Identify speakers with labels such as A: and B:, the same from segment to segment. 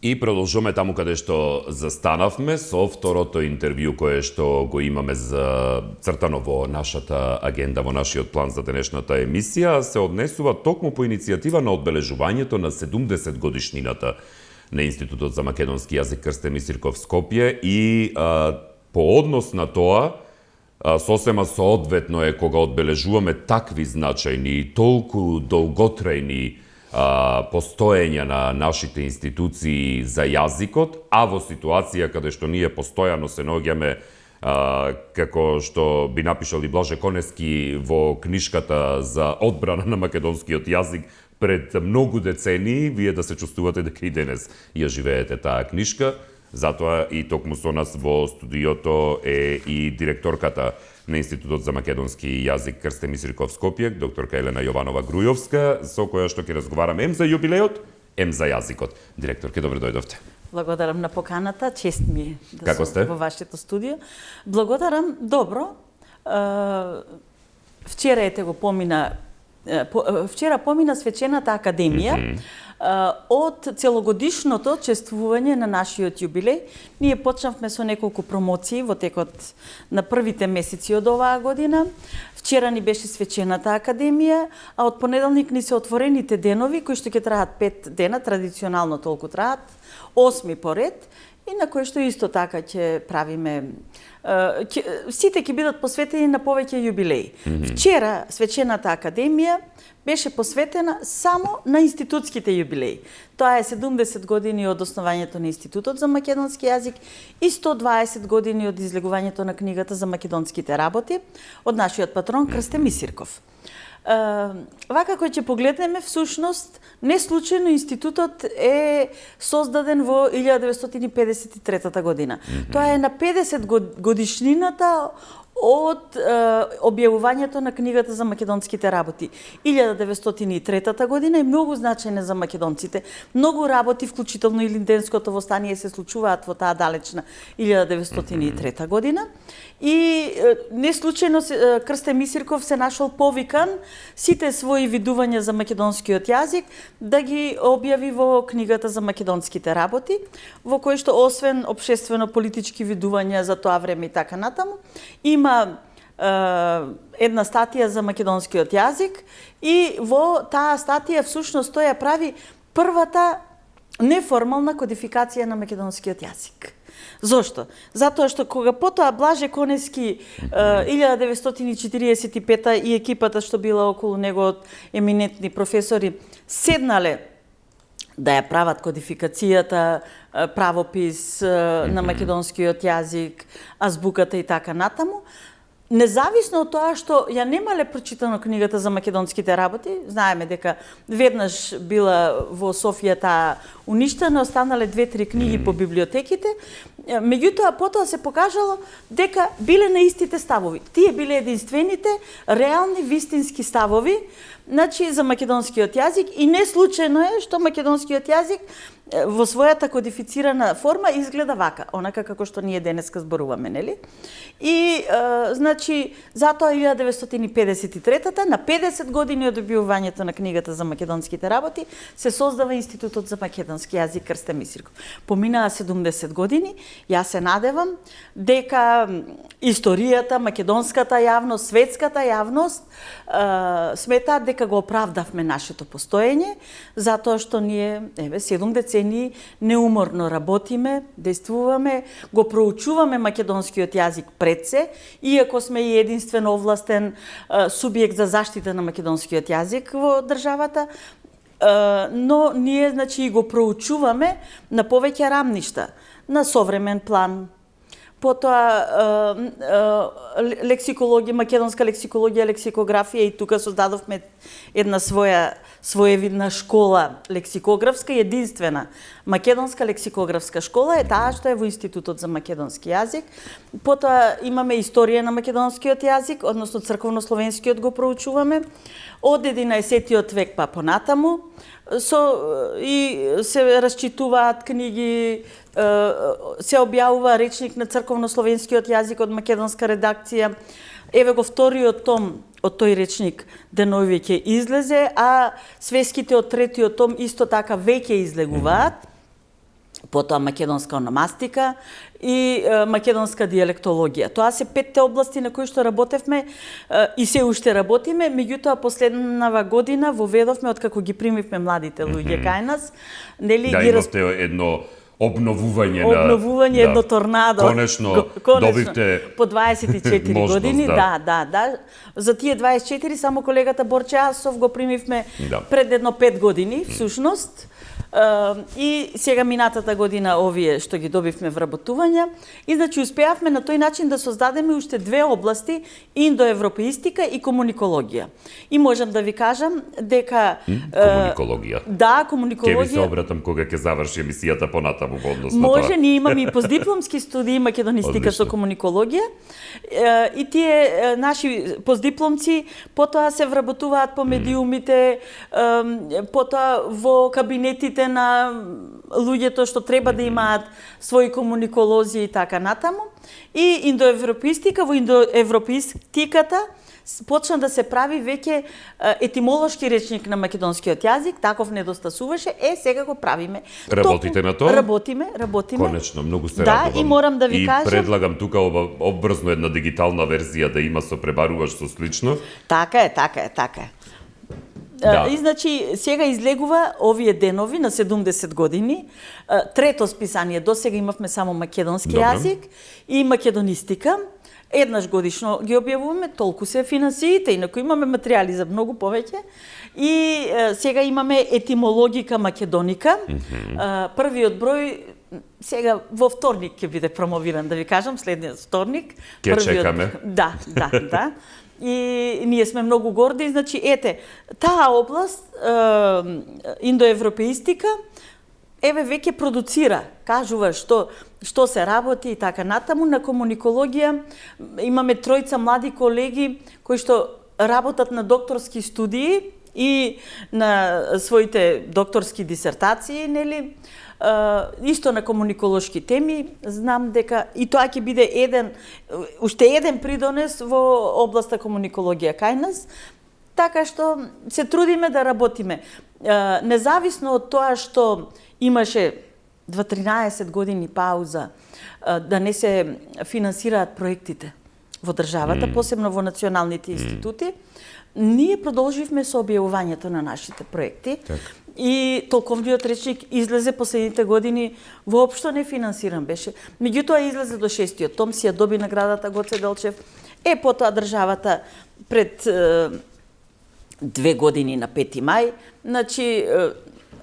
A: И продолжуваме таму каде што застанавме со второто интервју кое што го имаме за цртано во нашата агенда, во нашиот план за денешната емисија, се однесува токму по иницијатива на одбележувањето на 70 годишнината на Институтот за македонски јазик Крстен Мисирков Скопје и по однос на тоа, сосема соодветно е кога одбележуваме такви значајни и толку долготрајни постоења на нашите институции за јазикот, а во ситуација каде што ние постојано се наоѓаме, како што би напишал и Блаже Конески во книшката за одбрана на македонскиот јазик пред многу децении, вие да се чувствувате дека и денес ја живеете таа книшка. Затоа и токму со нас во студиото е и директорката на Институтот за македонски јазик Крстен Мисирков Скопје, докторка Елена Јованова Грујовска, со која што ќе разговараме ем за јубилеот, ем за јазикот. Директорке, добро дојдовте.
B: Благодарам на поканата, чест ми е да
A: Како сте?
B: во вашето студио. Благодарам, добро. Вчера помина свечената академија. Од целогодишното чествување на нашиот јубилеј, ние почнавме со неколку промоции во текот на првите месеци од оваа година. Вчера ни беше свечената академија, а од понеделник ни се отворените денови, кои што ќе траат 5 дена, традиционално толку траат, 8 поред, и на кои што исто така ќе правиме, сите ќе бидат посветени на повеќе јубилеи. Вчера свечената академија беше посветена само на институтските јубилеи. Тоа е 70 години од основањето на Институтот за македонски јазик и 120 години од излегувањето на книгата за македонските работи од нашиот патрон Крстен Мисирков. Вака кој ќе погледнеме, всушност, не случајно институтот е создаден во 1953 година. Тоа е на 50 годишнината од објавувањето на книгата за македонските работи. 1903 година е многу значајна за македонците. Многу работи, вклучително и Линденското востание, се случуваат во таа далечна 1903 година. И не случајно Крстен Мисирков се нашол повикан сите своји видувања за македонскиот јазик да ги објави во книгата за македонските работи, во кој што освен општествено-политички видувања за тоа време и така натаму, има една статија за македонскиот јазик и во таа статија всушност тој ја прави првата неформална кодификација на македонскиот јазик. Зошто? Затоа што кога потоа Блаже Конески 1945 и екипата што била околу него од еминентни професори седнале да ја прават кодификацијата, правопис на македонскиот јазик, азбуката и така натаму, независно од тоа што ја немале прочитано книгата за македонските работи, знаеме дека веднаш била во Софија таа уништена, останале 2-3 книги по библиотеките, меѓутоа потоа се покажало дека биле на истите ставови. Тие биле единствените реални вистински ставови, значи за македонскиот јазик, и не случајно е што македонскиот јазик во својата кодифицирана форма изгледа вака, онака како што ние денеска зборуваме, нели? И значи затоа 1953-та, на 50 години од објавувањето на книгата за македонските работи, се создава Институтот за македонски јазик Крстен Мисирков. Поминаа 70 години, јас се надевам дека историјата, македонската јавност, светската јавност сметаат дека го оправдавме нашето постоење, затоа што ние 7 децении неуморно работиме, действуваме, го проучуваме македонскиот јазик пред се, иако сме и единствен овластен субјект за заштита на македонскиот јазик во државата, но ние значи го проучуваме на повеќе рамништа, на современ план. Потоа лексикологија, македонска лексикологија, лексикографија, и тука создадовме една своевидна школа лексикографска, единствена македонска лексикографска школа е таа што е во Институтот за македонски јазик. Потоа имаме историја на македонскиот јазик, односно црковнословенскиот го проучуваме од 11 век па понатаму, и се расчитуваат книги, се објавува речник на црковнословенскиот јазик од македонска редакција. Еве го вториот том од тој речник денови ќе излезе, а свеските од третиот том исто така веќе излегуваат. потоа македонска ономастика и македонска диалектологија. Тоа се 5 области на кои што работевме и се уште работиме, меѓутоа последнава година воведовме откако ги примивме младите луѓе кај нас, нели
A: Да,
B: ги
A: имавте едно обновување
B: едно торнадо.
A: Конечно, добивте
B: по 24
A: можност,
B: години,
A: да.
B: да. За тие 24 само колегата Борче Асов го примивме пред едно 5 години, всушност. И сега минатата година овие што ги добивме вработувања и значи успеавме на тој начин да создадеме уште 2 области, индоевропеистика и комуникологија. И можам да ви кажам дека
A: комуникологија.
B: Да,
A: Ќе
B: комуникологија.
A: ви се обратам кога ќе заврши емисијата понатаму во однос на тоа.
B: Може, ние имаме и постдипломски студии македонистика со комуникологија. И тие наши постдипломци потоа се вработуваат по медиумите, потоа во кабинетите на луѓето што треба да имаат своји комуниколози и така натаму. И индоевропеистика, во индоевропеистиката почна да се прави веќе етимолошки речник на македонскиот јазик, таков недостасуваше, сега го правиме.
A: Работите на тоа?
B: Работиме.
A: Конечно, многу се
B: Да,
A: радувам.
B: и морам да ви кажам.
A: И предлагам тука обврзно една дигитална верзија да има со пребаруваш со слично.
B: Така е.
A: Да.
B: И значи сега излегува овие денови на 70 години. Трето списание, до сега имавме само македонски јазик и македонистика. Еднаш годишно ги објавуваме, толку се финансиите, инаку имаме материјали за многу повеќе. И сега имаме етимологика македоника. Првиот број сега во вторник ќе биде промовиран, да ви кажам, следниот вторник.
A: Ќе чекаме.
B: Да. И ние сме многу горди, значи ете, таа област индоевропеистика еве веќе продуцира, кажува што се работи и така натаму. На комуникологија имаме 3 млади колеги кои што работат на докторски студии и на своите докторски дисертации, нели? Исто на комуниколошки теми, знам дека и тоа ќе биде уште еден придонес во областа комуникологија кај нас, така што се трудиме да работиме. Независно од тоа што имаше 13 години пауза, да не се финансираат проектите во државата, посебно во националните институти, ние продолживме со објавувањето на нашите проекти. И толковниот речник излезе последните години воопшто не финансиран беше. Меѓутоа излезе до 6-тиот том, си ја доби наградата Гоце Делчев. Потоа државата пред 2 години на 5 мај, значи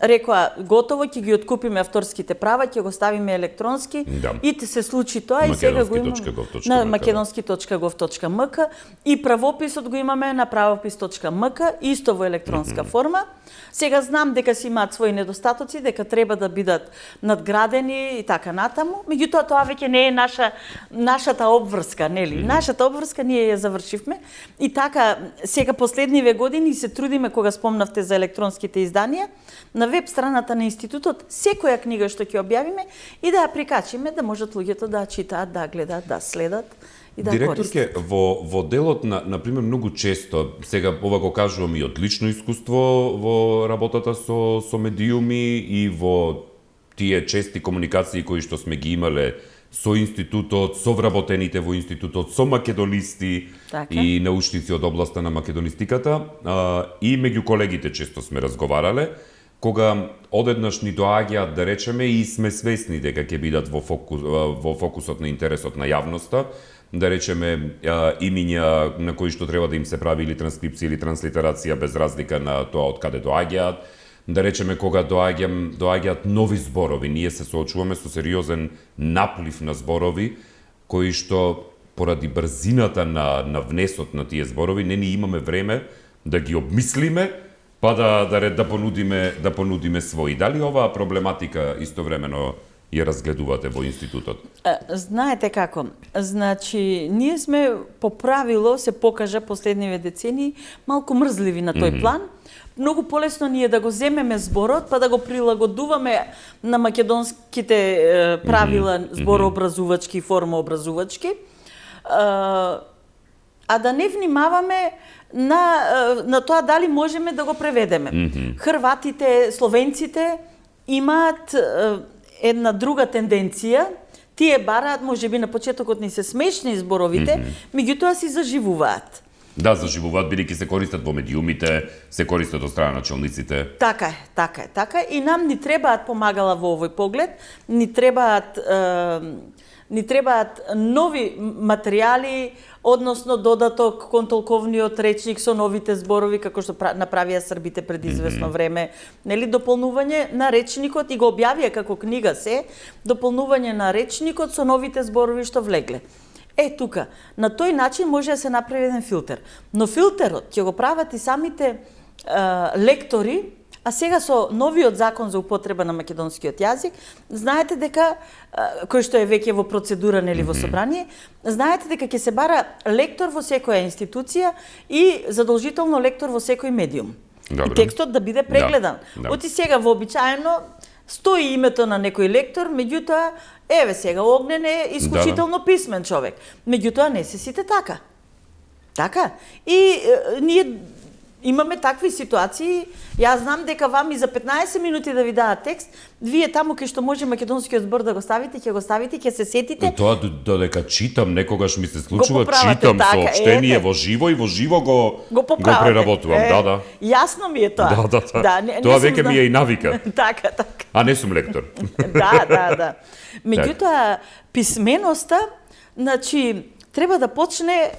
B: рекоа готово, ќе ги откупиме авторските права, ќе го ставиме електронски и се случи тоа и сега го имаме на makedonski.gov.mk и правописот го имаме на правопис.mk исто во електронска форма. Сега знам дека си имаат своји недостатоци, дека треба да бидат надградени и така натаму, меѓутоа тоа веќе не е нашата обврска, нели? Нашата обврска ние ја завршивме и така сега последниве години се трудиме, кога спомнавте за електронските изданија, на веб страната на институтот секоја книга што ќе објавиме и да ја прикачиме да можат луѓето да читаат, да гледаат, да следат и да
A: Директорке,
B: користат.
A: во делот на пример многу често, сега ова го кажувам и од лично искуство во работата со медиуми и во тие чести комуникации кои што сме ги имале со институтот, со вработените во институтот, со македонисти и научници од областа на македонистиката, и меѓу колегите често сме разговарале, кога одеднаш ни доаѓаат, да речеме, и сме свесни дека ќе бидат во фокусот на интересот на јавноста, да речеме имиња на кои што треба да им се прави или транскрипција или транслитерација без разлика на тоа од каде доаѓаат, да речеме кога доаѓаат нови зборови, ние се соочуваме со сериозен наплив на зборови кои што поради брзината на внесот на тие зборови не ни имаме време да ги обмислиме па да понудиме своји. Дали оваа проблематика истовремено ја разгледувате во институтот?
B: Знаете како, значи ние сме по правило се покажа последниве децении малку мрзливи на тој план. Многу полесно ни е да го земеме зборот, па да го прилагодуваме на македонските правила зборообразувачки, формообразувачки, а да не внимаваме на тоа дали можеме да го преведеме. Хрватите, словенците имаат една друга тенденција. Тие бараат, можеби на почетокот ни се смешни зборовите, меѓутоа си заживуваат.
A: Да, заживуваат, бидејќи се користат во медиумите, се користат од страна на челниците.
B: Така е. И нам ни требаат помагала во овој поглед, ни требаат нови материјали, односно додаток кон толковниот речник со новите зборови, како што направија србите пред известно време. Нели, дополнување на речникот и го објавија како книга дополнување на речникот со новите зборови што влегле. Тука, на тој начин може да се направи еден филтер. Но филтерот ќе го прават и самите лектори, а сега со новиот закон за употреба на македонскиот јазик, знаете дека, кој што е веќе во процедура, нели, во собрание, знаете дека ќе се бара лектор во секоја институција и задолжително лектор во секој медиум.
A: Добре.
B: И текстот да биде прегледан.
A: Да.
B: Оти сега вообичаено стои името на некој лектор, меѓутоа, еве сега Огнен е исклучително писмен човек. Меѓутоа не се сите така. Така. И ние имаме такви ситуации. Јас знам дека вам и за 15 минути да ви дадат текст, вие таму кај што може македонскиот збор да го ставите, ќе се сетите.
A: Тоа додека читам, некогаш ми се случува,
B: така,
A: читам соопштение во живо и во живо го преработувам. Да.
B: Јасно ми е тоа.
A: Да. Тоа веќе ми е и навика.
B: Така.
A: А не сум лектор.
B: Да. Меѓутоа, писменоста, значи, треба да почне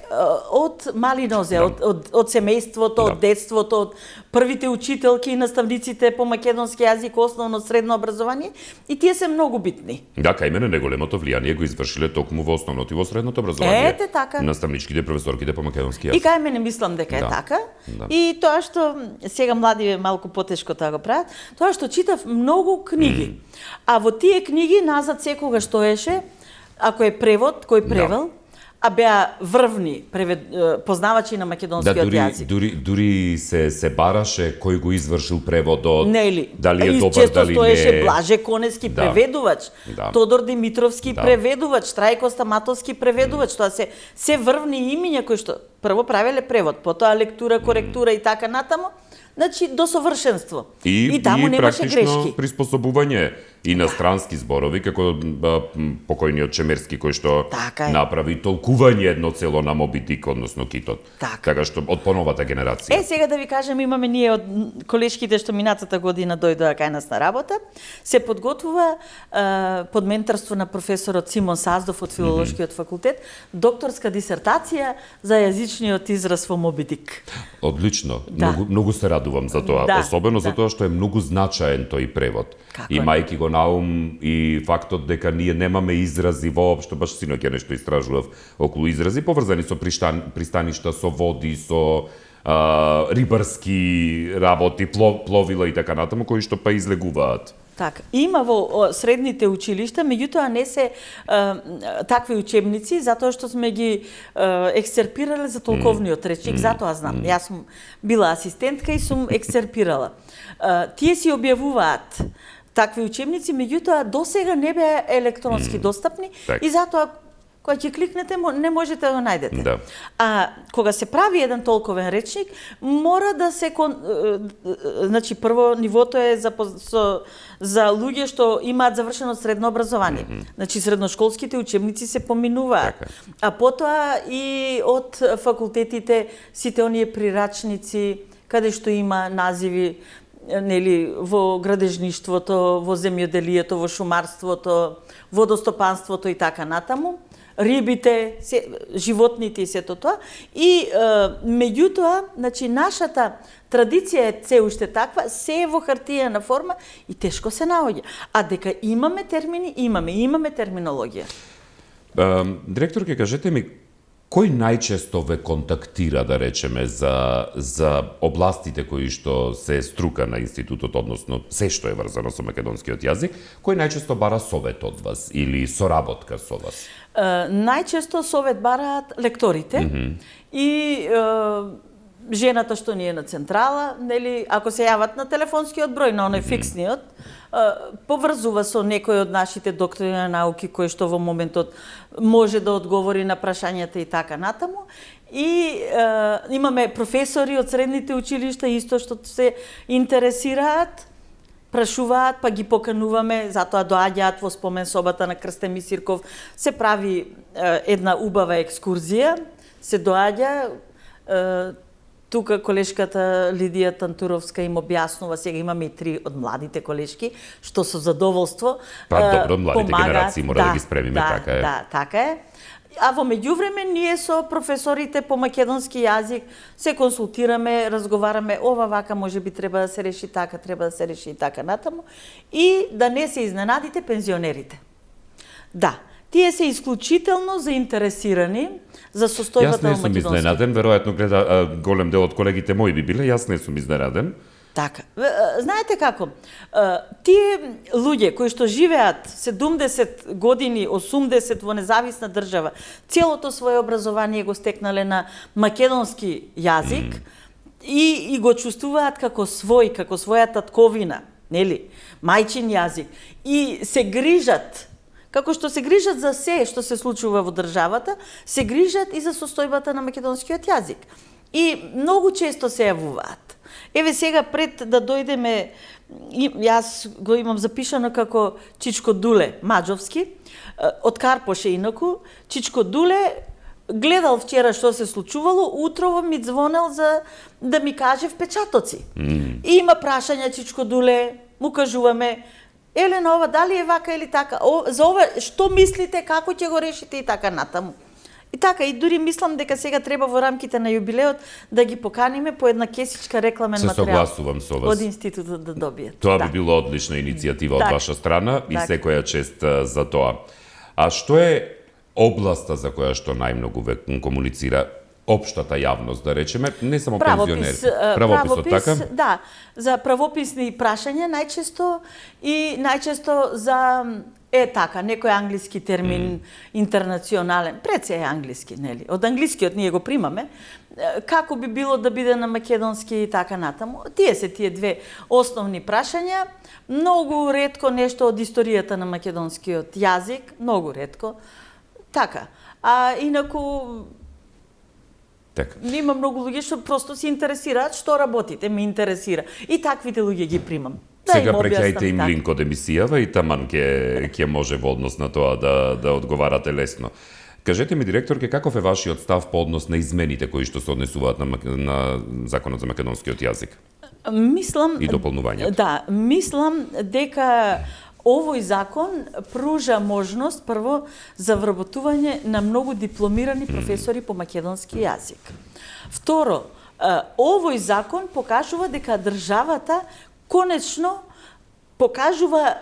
B: од мали нозе, од семејството, од детството, од првите учителки и наставниците по македонски јазик, основно средно образование, и тие се многу битни.
A: Да, кај мене неголемото влијание го извршиле токму во основното и во средното образование.
B: Така.
A: Наставничките, професорките по македонски јазик.
B: И кај мене мислам дека е така. И тоа што сега млади малку потешко тоа го прават, тоа што читав многу книги. А во тие книги назад секогаш стоеше, ако е превод, кој превел, а беа врвни познавачи на македонскиот јазик.
A: Дури се бараше кој го извршил преводот,
B: Нели?
A: Дали е добар,
B: често
A: дали не.
B: стоеше Блаже Конески преведувач, Тодор Димитровски преведувач, Трајко Стаматовски преведувач, тоа се врвни имиња кои што прво правеле превод, потоа лектура, коректура и така натаму. Значи, до совршенство. И таму немаше грешки.
A: Приспособување и на странски зборови, како покојниот Чемерски, кој што направи толкување едно цело на Моби Дик, односно Китот. Така што од поновата генерација.
B: Сега да ви кажем, имаме ние од колешките што минатата година дојдоа кај нас на работа, се подготвува под менторство на професорот Симон Саздов од Филолошкиот факултет, докторска дисертација за јазичниот израз во Моби Дик.
A: Одлично. Многу се радувам за тоа, особено за тоа што е многу значаен тој превод. Имајќи го на ум и фактот дека ние немаме изрази воопшто, баш синоќа нешто истражував околу изрази поврзани со пристаништа, со води, со рибарски работи, пловила и така натаму, кои што па излегуваат.
B: Така, има во средните училишта, меѓутоа не се такви учебници, затоа што сме ги ексцерпирале за толковниот речник, затоа знам. Јас сум била асистентка и сум ексцерпирала. Тие си објавуваат такви учебници, меѓутоа досега не беа електронски достапни и затоа кога ќе кликнете не можете да го најдете. А кога се прави еден толковен речник, мора да се значи прво нивото е за луѓе што имаат завршено средно образование. Значи средношколските учебници се поминуваат. А потоа и од факултетите сите оние прирачници каде што има називи, нели, во градежништвото, во земјоделието, во шумарството, водостопанството и така натаму, рибите, животните и сето тоа. И меѓутоа, значи нашата традиција е се уште таква, се е во хартиена форма и тешко се наоѓа. А дека имаме термини, имаме терминологија.
A: Директор, ке кажете ми, кој најчесто ве контактира, да речеме, за областите кои што се струка на институтот, односно се што е врзано со македонскиот јазик, кој најчесто бара совет од вас или соработка со вас?
B: Најчесто совет бараат лекторите и жената што ни е на централа, нели, ако се јават на телефонскиот број, на оној фиксниот, поврзува со некој од нашите доктори на науки кој што во моментот може да одговори на прашањата и така натаму. И имаме професори од средните училишта исто што се интересираат прашуваат, па ги покануваме, затоа доаѓаат во спомен собата на Крстен Мисирков, се прави една убава екскурзија, се доаѓа, тука колешката Лидија Тантуровска им објаснува, сега имаме и 3 од младите колешки, што со задоволство
A: добро, младите
B: помагаат,
A: генерации мора да ги спремиме, така е.
B: Да, така е. А во меѓувреме ние со професорите по македонски јазик се консултираме, разговараме, ова вака може би треба да се реши така, треба да се реши и така натаму, и да не се изненадите пензионерите. Да, тие се исклучително заинтересирани за состојбата на македонски.
A: Јас не сум изненаден, веројатно гледа голем дел од колегите мои би биле, јас не сум изненаден.
B: Така. Знаете како? Тие луѓе кои што живеат 70 години, 80 во независна држава, целото свое образование го стекнале на македонски јазик и го чувствуваат како свој, како своја татковина, нели? Мајчин јазик. И се грижат, како што се грижат за се што се случува во државата, се грижат и за состојбата на македонскиот јазик. И многу често се јавуваат. Еве сега пред да дојдеме, јас го имам запишано како Чичко Дуле Маџовски, од Карпоше инаку, Чичко Дуле гледал вчера што се случувало, утрово ми звонел за да ми каже впечатоци. И има прашања Чичко Дуле, му кажуваме, Елена, ова дали е вака или така, за ова што мислите, како ќе го решите и така натаму. И така, и дури мислам дека сега треба во рамките на јубилеот да ги поканиме по една кесичка рекламен материјал.
A: Се согласувам со вас.
B: Од институтот да добијат.
A: Тоа би било одлична иницијатива од ваша страна и секоја чест за тоа. А што е областа за која што најмногу ве комуницира општата јавност, да речеме, не само пензионери. Правописот, така?
B: Да, за правописни прашања најчесто и најчесто за така, некој англиски термин интернационален, пред се е англиски, нели? Од англискиот ние го примаме, како би било да биде на македонски и така натаму. Тие се тие две основни прашања, многу ретко нешто од историјата на македонскиот јазик, многу ретко. Така. А инаку има многу луѓе што просто се интересираат што работите, ме интересира. И таквите луѓе ги примам.
A: Сега прекајте им линк од емисијава и таман ќе може во однос на тоа да одговарате лесно. Кажете ми, директорке, каков е вашиот став по однос на измените кои што се однесуваат на Законот за македонскиот јазик?
B: Мислам
A: и дополнувањето.
B: Да, мислам дека овој закон пружа можност прво за вработување на многу дипломирани професори по македонски јазик. Второ, овој закон покажува дека државата конечно покажува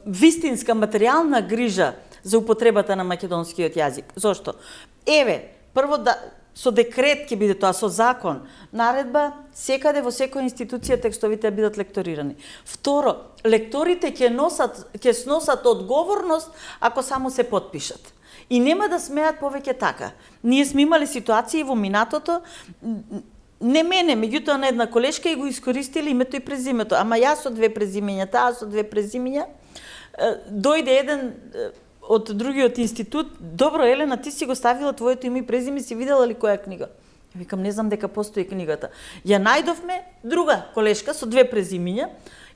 B: вистинска материјална грижа за употребата на македонскиот јазик. Зошто? Еве, прво со декрет ќе биде тоа, со закон, наредба, секаде во секоја институција текстовите бидат лекторирани. Второ, лекторите ќе сносат одговорност ако само се потпишат. И нема да смеат повеќе така. Ние сме имали ситуации во минатото, не мене, меѓутоа на една колешка и го искористили името и презимето. Ама јас со 2 презимења, таа со 2 презимења. Дојде еден од другиот институт, добро, Елена, ти си го ставила твоето име и презиме, си видела ли која книга? Викам, не знам дека постои книгата. Ја најдовме друга колешка со 2 презимења,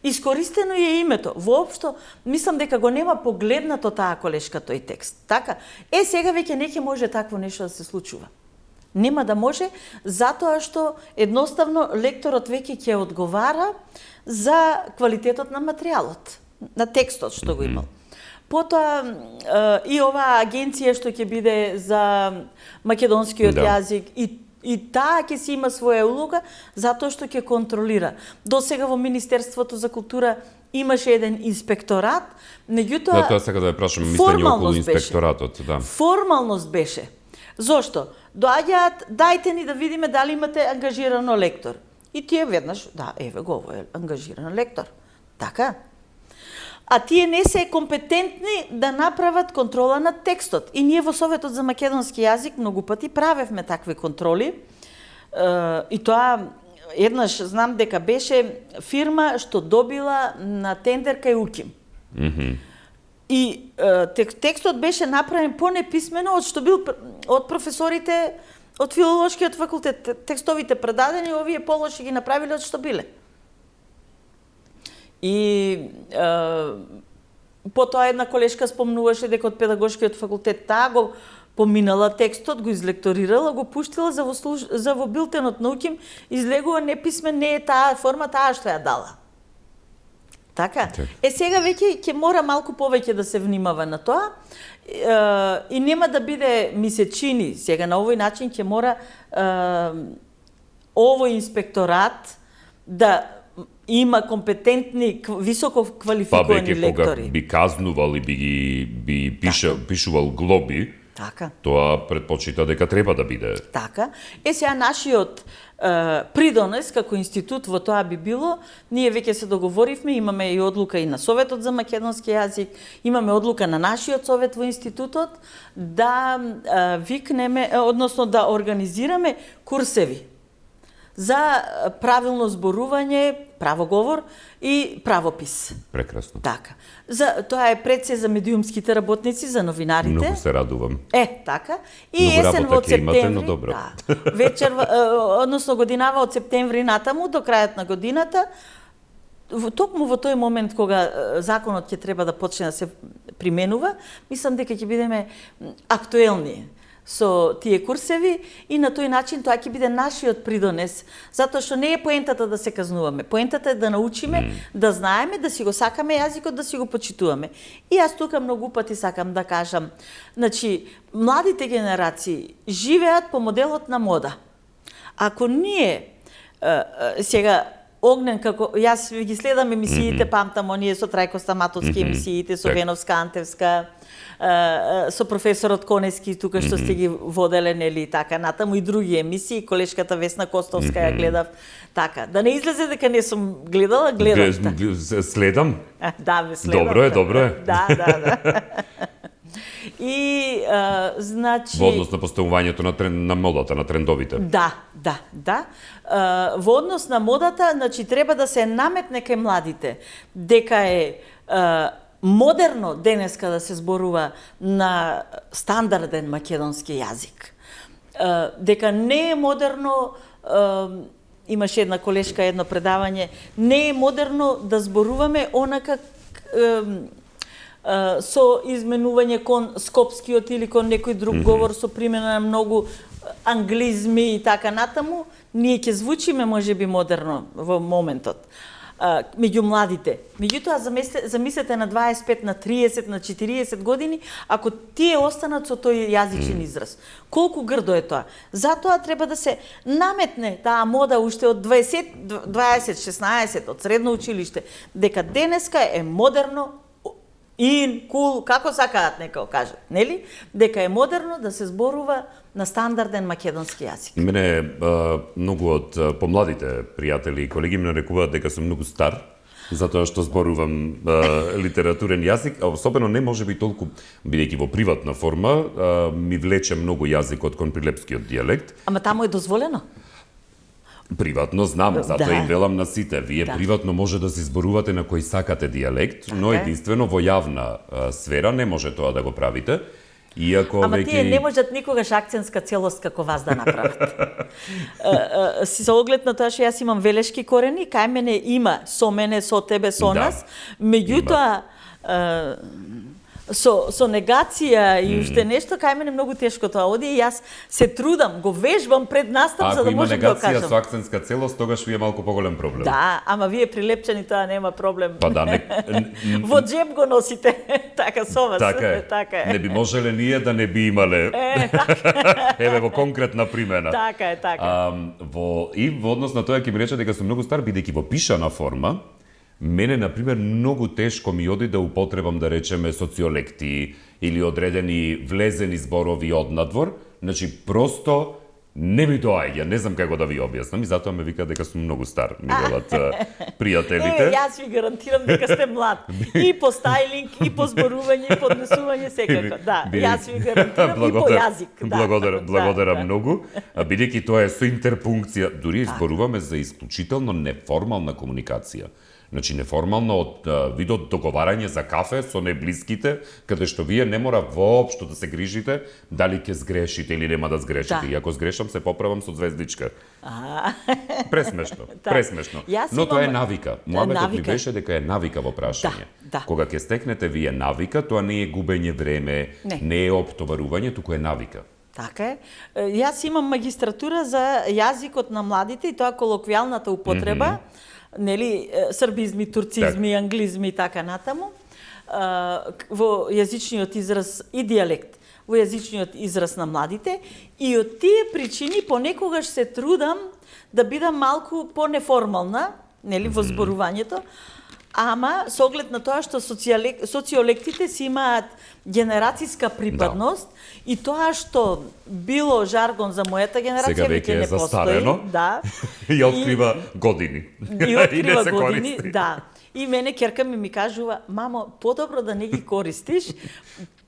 B: искористено е името. Воопшто, мислам дека го нема погледнато таа колешка тој текст. Така? Сега веќе не ќе може такво нешто да се случува. Нема да може, затоа што едноставно лекторот веќе ќе одговара за квалитетот на материјалот, на текстот што го имал. Потоа и оваа агенција што ќе биде за македонскиот јазик и таа ќе си има своја улога затоа што ќе контролира. Досега во Министерството за култура имаше еден инспекторат, меѓутоа
A: тоа сега да ја прашам мислење околу инспекторатот, да.
B: Формалност беше. Зошто? Доаѓаат, дајте ни да видиме дали имате ангажирано лектор. И тие веднаш, да, еве го, ово е ангажиран лектор. Така? А тие не се компетентни да направат контрола на текстот. И ние во Советот за македонски јазик многу пати правевме такви контроли. И тоа еднаш знам дека беше фирма што добила на тендер кај УКИМ. И текстот беше направен понеписмено од што бил од професорите од филолошкиот факултет. Текстовите предадени, овие полоши ги направиле од што биле. И потоа една колешка спомнуваше дека од педагошкиот факултет таа го поминала текстот, го излекторирала, го пуштила за во билтенот научим, излегува неписмен, не е таа форма, таа што ја дала. Така? Сега веќе ќе мора малку повеќе да се внимава на тоа и нема да биде, ми се чини, сега на овој начин ќе мора овој инспекторат да има компетентни, високо квалификувани лектори.
A: Кога би казнувал и би пишувал глоби,
B: така,
A: тоа предпочита дека треба да биде.
B: Така. Сега нашиот придонес како институт во тоа би било, ние веќе се договоривме, имаме и одлука и на Советот за македонски јазик, имаме одлука на нашиот совет во институтот да викнеме, односно да организираме курсеви за правилно зборување, правоговор и правопис.
A: Прекрасно.
B: Така. Тоа е пред се за медиумските работници, за новинарите.
A: Многу се радувам.
B: Така. И
A: Многу
B: есен во септември,
A: имате, но добро.
B: Да, вечер, односно годинава од септември натаму до крајот на годината, токму во тој момент кога законот ќе треба да почне да се применува, мислам дека ќе бидеме актуелни со тие курсеви и на тој начин тоа ќе биде нашиот придонес, затоа што не е поентата да се казнуваме. Поентата е да научиме, да знаеме, да си го сакаме јазикот, да си го почитуваме. И јас тука многу пати сакам да кажам, значи, младите генерации живеат по моделот на мода. Ако ние сега Огнен, како јас ги следам емисиите, памтам оние со Трајко Стаматовски емисиите, со Веновска Антевска, со професорот Конески, тука што сте ги воделе, нели, така, натаму и други емисии, колешката Весна Костовска ја гледав, така. Да не излезе дека не сум гледала, гледав.
A: Следам?
B: Да, ве следам.
A: Добро е.
B: Да. И, значи...
A: Во однос на поставувањето на модата, на трендовите.
B: Да. Во однос на модата, значи, треба да се наметне кај младите, дека е модерно денеска да се зборува на стандарден македонски јазик. Дека не е модерно, имаше една колешка, едно предавање, не е модерно да зборуваме онака со изменување кон скопскиот или кон некој друг говор со примена на многу англизми и така натаму, ние ќе звучиме можеби модерно во моментот меѓу младите. Меѓутоа, замислете на 25, на 30, на 40 години, ако тие останат со тој јазичен израз. Колку грдо е тоа? Затоа треба да се наметне таа мода уште од 20-16, од средно училиште, дека денеска е модерно, кул, како сакаат нека кажат, нели? Дека е модерно да се зборува на стандарден македонски јазик.
A: Мене многу од помладите пријатели и колеги ме нарекуваат дека сум многу стар, затоа што зборувам литературен јазик, а особено не можеби толку, бидејќи во приватна форма, ми влече многу јазикот кон прилепскиот дијалект.
B: Ама таму е дозволено?
A: Приватно знам, затоа им велам на сите. Вие приватно може да се зборувате на кој сакате дијалект, но единствено во јавна сфера не може тоа да го правите.
B: Ама тие не можат никогаш акцентска целост како вас да направат. Со оглед на тоа што јас имам велешки корени, кај мене има со мене, со тебе, со нас, меѓутоа со негација и уште нешто, кај мене многу тешко тоа оди и јас се трудам, го вежбам пред настап за да можам да го кажам.
A: Ако има негација со акцентска целост, тогаш ви е малку поголем проблем.
B: Да, ама вие прилепчани тоа нема проблем.
A: Па да,
B: во джеб го носите, така со вас.
A: Така е. Не би можеле ние да не би имале. Еве во конкретна примена.
B: Така е.
A: Во однос на тоа ќе ми рече дека сум многу стар, бидејќи во пишана форма, мене, например, многу тешко ми оди да употребам, да речеме, социолекти или одредени влезени зборови од надвор. Значи, просто не ми доаѓа, не знам како да ви објаснам и затоа ме вика дека сум многу стар, ми велат пријателите.
B: Јас ви гарантирам дека сте млад. И по стајлинг, и по зборување, и по однесување секако. Да, јас ви гарантирам и по јазик.
A: Благодарам многу. Бидејќи тоа е со интерпункција, дури зборуваме за исклучително неформална комуникација. Значи неформално од видот договарање за кафе со неблиските, каде што вие не мора воопшто да се грижите дали ќе сгрешите или нема да сгрешите.
B: Да.
A: И ако сгрешам се поправам со звездичка.
B: А,
A: Пресмешно,
B: Да.
A: пресмешно.
B: Јас
A: Но тоа е
B: имам-
A: навика. Муабетот ми
B: навика.
A: беше дека е навика во прашање.
B: Да.
A: Кога ќе стекнете вие навика, тоа не е губење време, не е оптоварување, туку е навика.
B: Така е. Јас имам магистратура за јазикот на младите и тоа колоквијалната употреба, нели, србизми, турцизми, англизми и така натаму, во јазичниот израз и дијалект, во јазичниот израз на младите, и од тие причини понекогаш се трудам да бидам малку понеформална, нели, во зборувањето, ама со оглед на тоа што социолектите си имаат генерацијска припадност и тоа што било жаргон за мојата генерација
A: Сега веќе е
B: не постои.
A: застарено.
B: Да.
A: И открива години.
B: И открива
A: не се
B: години,
A: користи.
B: да. И мене ќерка ми кажува, мамо, подобро да не ги користиш.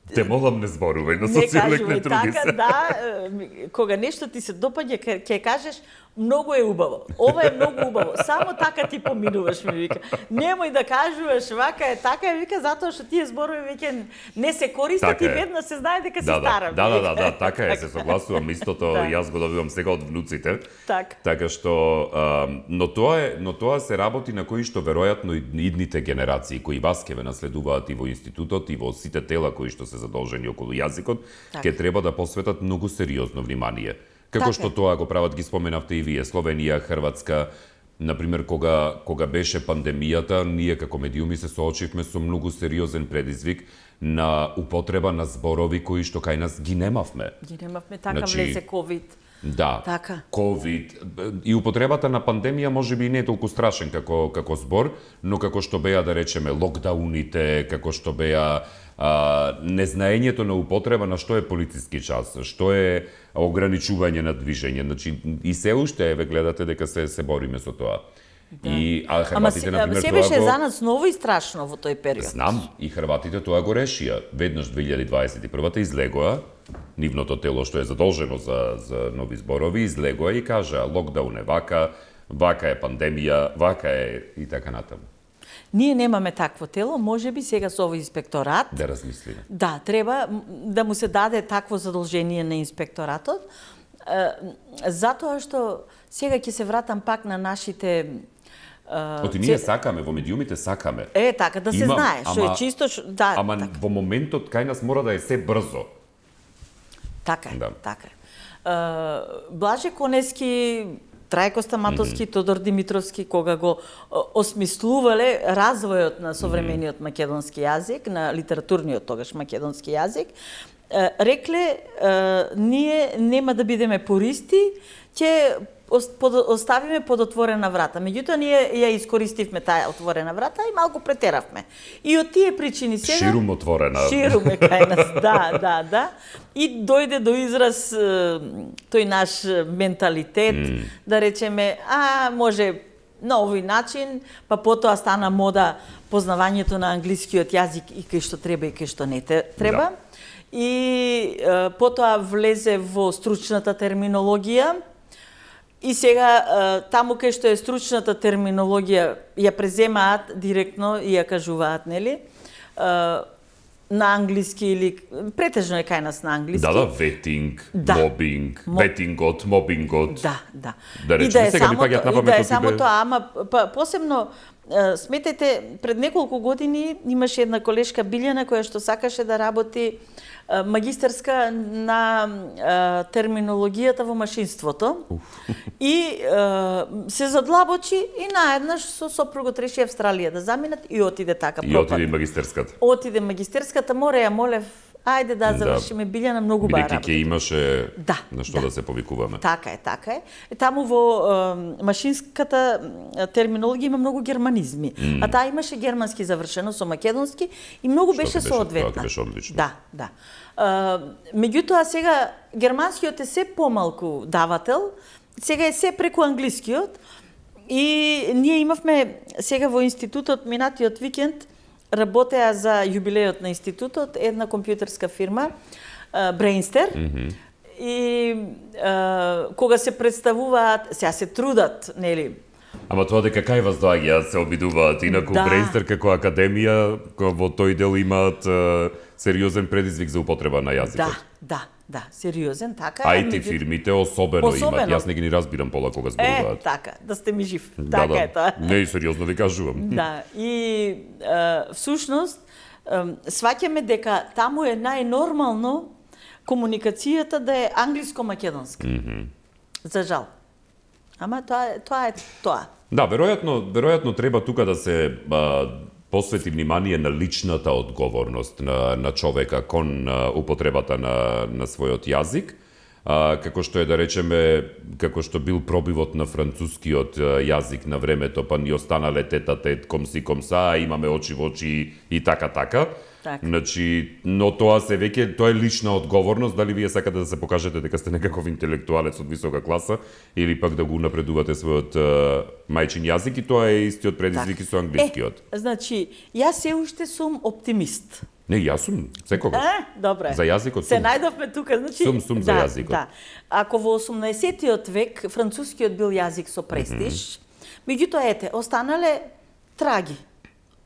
A: Те молам не зборувај, на
B: Не
A: социолек не
B: кажувај
A: труди
B: така,
A: се.
B: да, кога нешто ти се допаѓа, ќе кажеш, многу е убаво. Ова е многу убаво. Само така ти поминуваш, ми вика. Немој да кажуваш вака е, така е, вика, затоа што тие зборови веќе не се користат
A: Така
B: и
A: е.
B: веднаш се знае дека си
A: Да,
B: стара.
A: да, така е, се согласувам, истото
B: Да.
A: јас го добивам сега од внуците.
B: Така.
A: Така што, но тоа се работи на кои што веројатно и идните генерации кои вас ќе ве наследуваат и во институтот и во сите тела кои што се задолжени околу јазикот,
B: Така.
A: ќе треба да посветат многу сериозно внимание. Како
B: Така
A: што
B: е.
A: тоа го прават, ги споменавте и вие, Словенија, Хрватска. Например, кога беше пандемијата, ние како медиуми се соочивме со многу сериозен предизвик на употреба на зборови кои што кај нас ги немавме.
B: Ги немавме така,
A: Значи,
B: влезе ковид.
A: Да,
B: Така.
A: ковид и употребата на пандемија можеби не е толку страшен како збор, но како што беа да речеме локдауните, како што беа незнаењето на употреба на што е полициски час, што е ограничување на движење, значи и се уште ве гледате дека се бориме со тоа.
B: Да.
A: А хрватите на пример
B: се
A: тоа
B: беше
A: го
B: за нас ново и страшно во тој период.
A: знам и хрватите тоа го решија. Веднаш 2021-та излегоа нивното тело што е задолжено за нови зборови, излегоа и кажа локдаун е вака е пандемија, вака е и така натаму.
B: Ние немаме такво тело, можеби сега со овој инспекторат.
A: Да размислиме.
B: Да, треба да му се даде такво задолжение на инспекторатот, затоа што сега ќе се вратам пак на нашите
A: Оти ние сакаме, во медиумите сакаме.
B: така да се знае, што е чисто, да,
A: Ама
B: така.
A: во моментот кај нас мора да е се брзо.
B: Така е,
A: Да.
B: така е. Блаже Конески, Трајко Стаматовски, Тодор Димитровски, кога го осмислувале развојот на современиот македонски јазик, на литературниот тогаш македонски јазик, рекле, ние нема да бидеме пористи, ќе оставиме под отворена врата. Меѓутоа, ние ја искористивме таа отворена врата и малку претеравме. И од тие причини сега...
A: Ширум отворена.
B: Шируме кај нас, да. И дојде до израз тој наш менталитет, да речеме, може на овој начин, па потоа стана мода познавањето на англискиот јазик и кај што треба и кај што не треба.
A: Да.
B: И потоа влезе во стручната терминологија. И сега, таму кај што е стручната терминологија, ја преземаат директно и ја кажуваат, нели? На англиски или претежно е кај нас на англиски.
A: Да, ветинг,
B: Да.
A: мобинг, ветингот, мобингот.
B: Да.
A: Да речеме, сега ми паѓаат на памет
B: само
A: тие-
B: тоа, ама посебно сметете, пред неколку години имаше една колешка Билјана која што сакаше да работи магистарска на терминологијата во машинството. И се задлабочи и наеднаш со сопругот реши Австралија да заминат и отиде така
A: И
B: пропадна.
A: отиде и магистерската.
B: Отиде магистерската, море ја молев, ајде да завршиме Билјана, многу бара
A: Бидејќи
B: работи.
A: ќе имаше
B: Да,
A: на што
B: да.
A: да се повикуваме.
B: Така е. Таму во машинската терминологија има многу германизми, а таа имаше германски завршено со македонски и многу
A: Што
B: беше
A: ти
B: соодветна.
A: тоа ти беше одлично.
B: Да. Меѓутоа сега германскиот е се помалку давател, сега е се преку англискиот и ние имавме сега во институтот минатиот викенд работеа за јубилејот на институтот една компјутерска фирма Brainster. И кога се представуваат, сега се трудат, нели,
A: Ама тоа дека кај вас доаѓа се обидуваат, инаку
B: Да.
A: Брейнстер како академија во тој дел имаат сериозен предизвик за употреба на јазикот.
B: Да, сериозен, така е.
A: IT фирмите особено имаат, јас не ги разбирам пола кога зборуваат.
B: Така, да сте ми жив.
A: Да,
B: Така е тоа.
A: Не, сериозно ви кажувам.
B: Да, и всушност сваќаме дека таму е најнормално комуникацијата да е англиско-македонска. За жал. Ама тоа е тоа.
A: Да, веројатно треба тука да се посвети внимание на личната одговорност на човека кон употребата на својот јазик, како што е да речеме, како што бил пробивот на францускиот јазик на времето, па ни останале тета-тет, комси комса, имаме очи во очи и така.
B: Така.
A: Значи, но тоа тоа е лична одговорност, дали вие сакате да се покажете дека сте некаков интелектуалец од висока класа или пак да го напредувате својот мајчин јазик, и тоа е истиот предизвик и со англискиот.
B: Значи, јас се уште сум оптимист.
A: Не, јас сум секогаш.
B: Добре.
A: За јазикот
B: Се
A: сум.
B: најдовме тука, значи...
A: Сум за јазикот.
B: Да. Ако во 18-тиот век францускиот бил јазик со престиж, меѓутоа ете, останале траги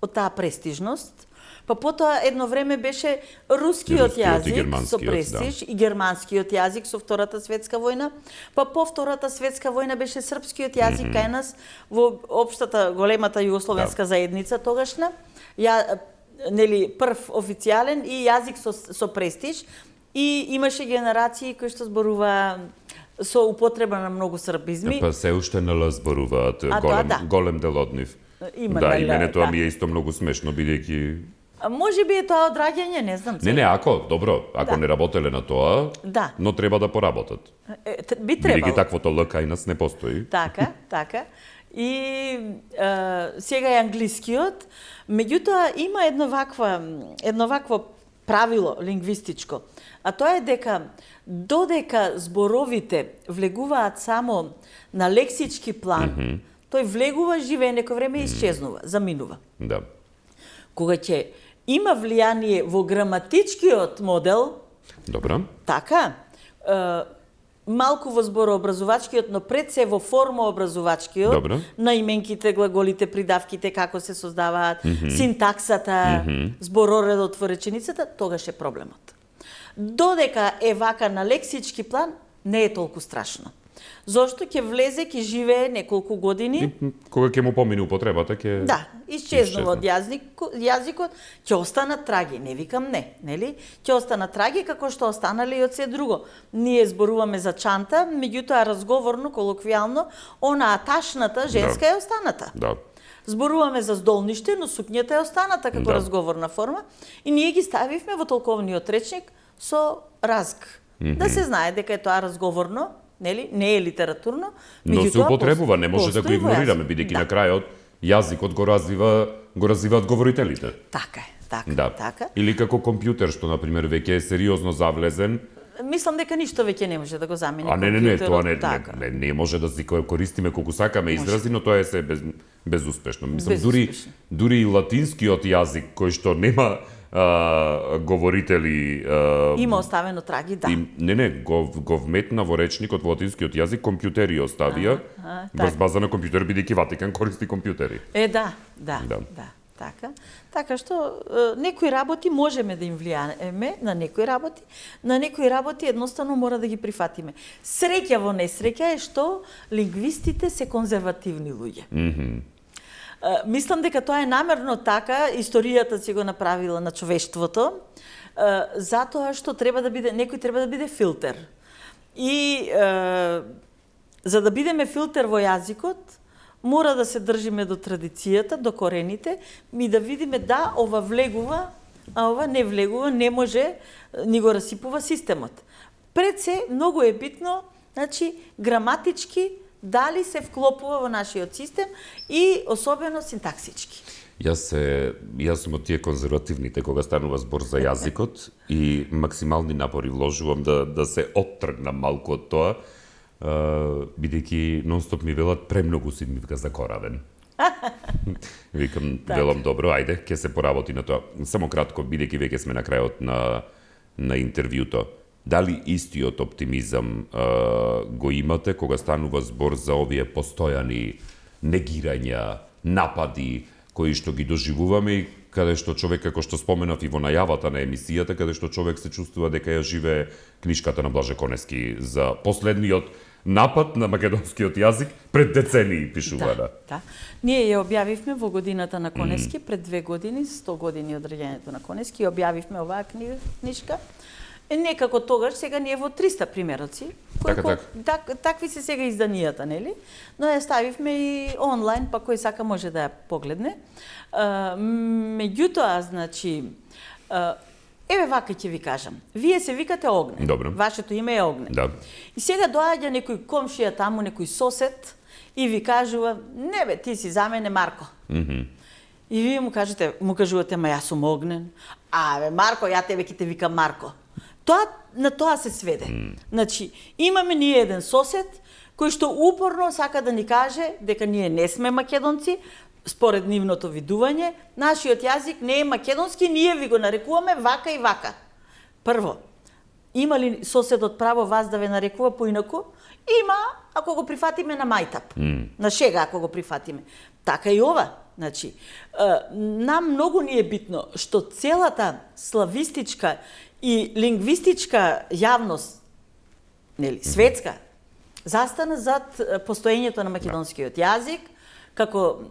B: од таа престижност, па потоа едно време беше рускиот јазик со престиж и германскиот јазик со Втората светска војна, па по Втората светска војна беше српскиот јазик кај нас во општата големата југословенска заедница тогашна. Нели прв официјален и јазик со престиж, и имаше генерации кои што зборуваа со употреба на многу српизми.
A: Па се уште на Л зборуваат, голем дел од нив.
B: Има
A: да, и мене тоа ми е исто многу смешно, бидејќи...
B: Може би е тоа одраѓање, не знам.
A: Не, ако не работеле на тоа, но треба да поработат.
B: Би требало.
A: Бидејќи таквото Л кај нас не постои.
B: Така. И сега е англискиот, меѓутоа има едно вакво правило лингвистичко, а тоа е дека додека зборовите влегуваат само на лексички план, тој влегува, живее некој време и исчезнува, заминува.
A: Да.
B: Кога ќе има влијание во граматичкиот модел,
A: добро.
B: Така, малку во зборообразувачкиот, но пред се во формообразувачкиот,
A: добро,
B: на именките, глаголите, придавките, како се создаваат, синтаксата, збороредот во реченицата, тогаш е проблемот. Додека е вака на лексички план, не е толку страшно. Зошто ќе влезе, ќе живее неколку години.
A: Кога ќе му помине употребата, ќе...
B: Да, исчезнува од јазикот, ќе останат траги, не викам не, нели? Ќе останат траги како што останале и од се друго. Ние зборуваме за чанта, меѓутоа разговорно, колоквијално, онаа ташната женска е останата.
A: Да.
B: Зборуваме за здолниште, но сукњата е останата како разговорна форма, и ние ги ставивме во толковниот речник со разг. Да се знае дека е тоа разговорно, нели, не е литературно,
A: но се употребува, не може да го игнорираме, бидејќи на крајот јазикот го развиваат говорителите.
B: Така е, така.
A: Или како компјутер, што на пример веќе е сериозно завлезен.
B: Мислам дека ништо веќе не може да го замени
A: компјутерот. Тоа не може да си користиме колку сакаме изрази, но тоа е се безуспешно. Мислам, дури и латинскиот јазик кој што нема говорители...
B: Има оставено траги, да.
A: Го вметна во речникот во латинскиот јазик, компјутери оставија, врз база на компјутер, бидејќи Ватикан користи компјутери.
B: Да. Така што некои работи можеме да им влијаме на некои работи едноставно мора да ги прифатиме. Среќа во несреќа е што лингвистите се конзервативни луѓе. Мислам дека тоа е намерно така, историјата си го направила на човештвото, затоа што некој треба да биде филтер. И за да бидеме филтер во јазикот, мора да се држиме до традицијата, до корените, и да видиме да ова влегува, а ова не влегува, не може, ни го расипува системот. Пред се, многу е битно, значи, граматички, дали се вклопува во нашиот систем и особено синтаксички.
A: Јас сум од тие конзервативните кога станува збор за јазикот и максимални напори вложувам да се оттргнам малку од тоа, бидејќи нонстоп ми велат премногу си ми вика закоравен. Викам, велам добро, ајде, ќе се поработи на тоа. Само кратко, бидејќи веќе сме на крајот на интервјуто. Дали истиот оптимизам го имате кога станува збор за овие постојани негирања, напади кои што ги доживуваме и каде што човек, како што споменав и во најавата на емисијата, каде што човек се чувствува дека ја живее книшката на Блаже Конески за последниот напад на македонскиот јазик пред децении пишувана.
B: Да. Ние ја објавивме во годината на Конески, пред 2 години, 100 години од раѓањето на Конески, објавивме оваа книжка. Некако тогаш, сега ние во 300 примероци. Такви се сега изданијата, нели? Но ја ставивме и онлайн, па кој сака може да ја погледне. Меѓутоа, значи, еве вака ќе ви кажам. Вие се викате Огнен.
A: Добро.
B: Вашето име е Огнен.
A: Да.
B: И сега доаѓа некој комшија таму, некој сосед и ви кажува: "Не бе, ти си за мене Марко." И вие му кажувате: "Ма јас сум Огнен." "Бе, Марко, ја тебе ќе те викам Марко." На тоа се сведе. Значи, имаме ние еден сосед кој што упорно сака да ни каже дека ние не сме македонци, според нивното видување, нашиот јазик не е македонски, ние ви го нарекуваме вака и вака. Прво, има ли соседот право вас да ве нарекува поинаку? Има, ако го прифатиме на мајтап. На шега, ако го прифатиме. Така и ова. Значи, нам многу ни е битно што целата славистичка и лингвистичка јавност, нели, светска, застана зад постоењето на македонскиот јазик, како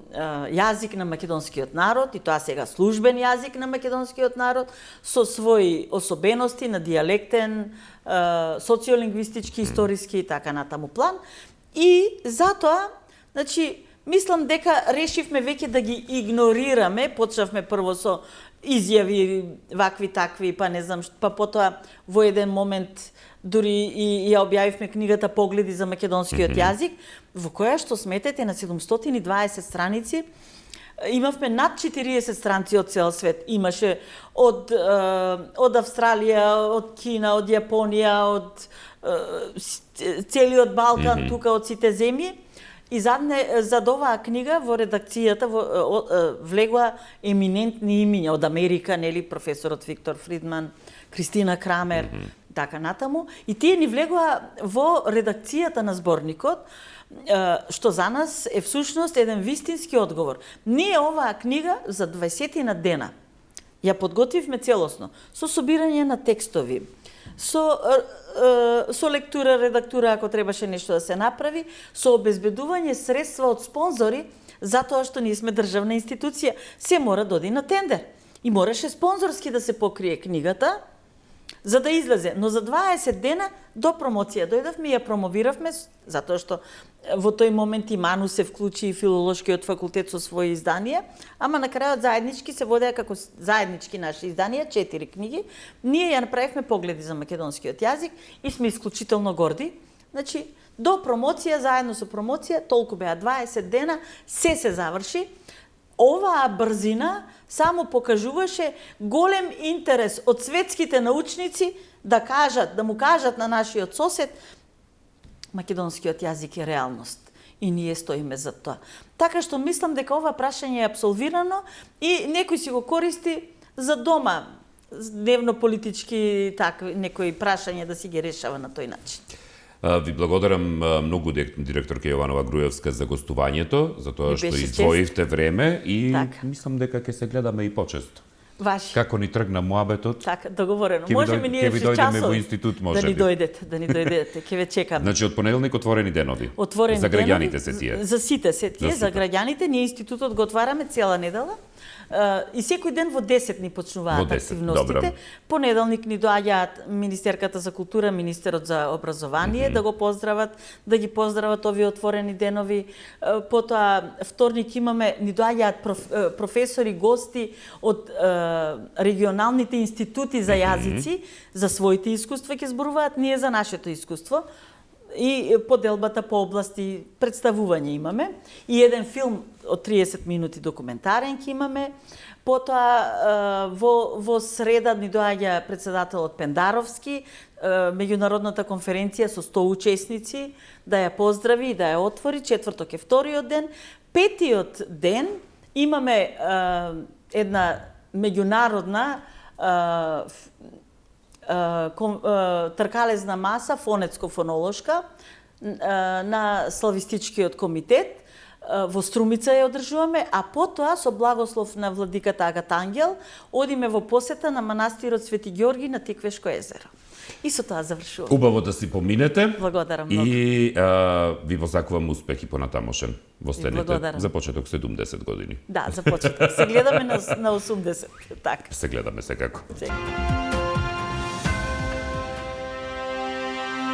B: јазик на македонскиот народ, и тоа сега службен јазик на македонскиот народ, со своји особености на дијалектен, социолингвистички, историски и така натаму план. И затоа, значи, мислам дека решивме веќе да ги игнорираме, почнавме прво со изјави вакви такви, па не знам, па потоа во еден момент дури и ја објавивме книгата Погледи за македонскиот јазик, во која што сметете на 720 страници, имавме над 40 странци од цел свет. Имаше од Австралија, од Кина, од Јапонија, од целиот Балкан, тука од сите земји. И зад оваа книга во редакцијата влегоа еминентни имиња од Америка, нели, професорот Виктор Фридман, Кристина Крамер, така натаму. И тие ни влегоа во редакцијата на зборникот, што за нас е всушност еден вистински одговор. Ние оваа книга за 20 дена ја подготвивме целосно, со собирање на текстови, со лектура, редактура, ако требаше нешто да се направи, со обезбедување средства од спонзори, затоа што ние сме државна институција, се мора да оди на тендер. И мораше спонзорски да се покрие книгата, за да излезе. Но за 20 дена до промоција дојдовме и ја промовиравме, затоа што во тој момент и Ману се вклучи и Филолошкиот факултет со своји изданија, ама на крајот заеднички се водеа како заеднички наши изданија, 4 книги. Ние ја направивме Погледи за македонскиот јазик и сме исклучително горди. Значи, до промоција, заедно со промоција, толку беа 20 дена, се заврши. Оваа брзина само покажуваше голем интерес од светските научници да му кажат на нашиот сосед: македонскиот јазик е реалност и ние стоиме за тоа. Така што мислам дека ова прашање е апсолвирано и некој си го користи за дома, дневно политички некои прашања да си ги решава на тој начин.
A: Ви благодарам многу, директорка Јованова Груевска, за гостувањето, за тоа што издвоивте време и мислам дека ќе се гледаме и почесто.
B: Ваши.
A: Како ни тргна муабетот?
B: Така, договорено. Можеме ние
A: ќе дојдеме во институт,
B: да ни дојдете, ќе ве чекаме.
A: Значи од понеделник отворени денови.
B: Отворени
A: за граѓаните се тие.
B: За сите се тие, за граѓаните. Ние институтот го отвараме цела недела. И секој ден во 10 ни почнуваат активностите. Понеделник ни доаѓаат министерката за култура, министерот за образование да го поздрават, да ги поздрават овие отворени денови. Потоа вторник ни доаѓаат професори, гости од регионалните институти за јазици, за своите искуства ќе зборуваат, ние за нашето искуство. И поделбата по области представување имаме. И еден филм од 30 минути документарен ќе имаме. Потоа во среда ни доаѓа председателот Пендаровски, меѓународната конференција со 100 учесници, да ја поздрави и да ја отвори. Четврток е вториот ден. Петиот ден имаме една меѓународна тркалезна маса, фонетско-фонолошка, на Славистичкиот комитет, во Струмица ја одржуваме, а потоа со благослов на владиката Агат Ангел одиме во посета на манастирот Свети Ѓорги на Тиквешко езеро. И со тоа завршувам.
A: Убаво да си поминете.
B: Благодарам многу.
A: И ви го сакувам успех и понатамошен во следните.
B: Благодарам.
A: За почеток 70 години.
B: Да, за почеток. Се гледаме на 80. Така.
A: Се гледаме секако.
B: Сега.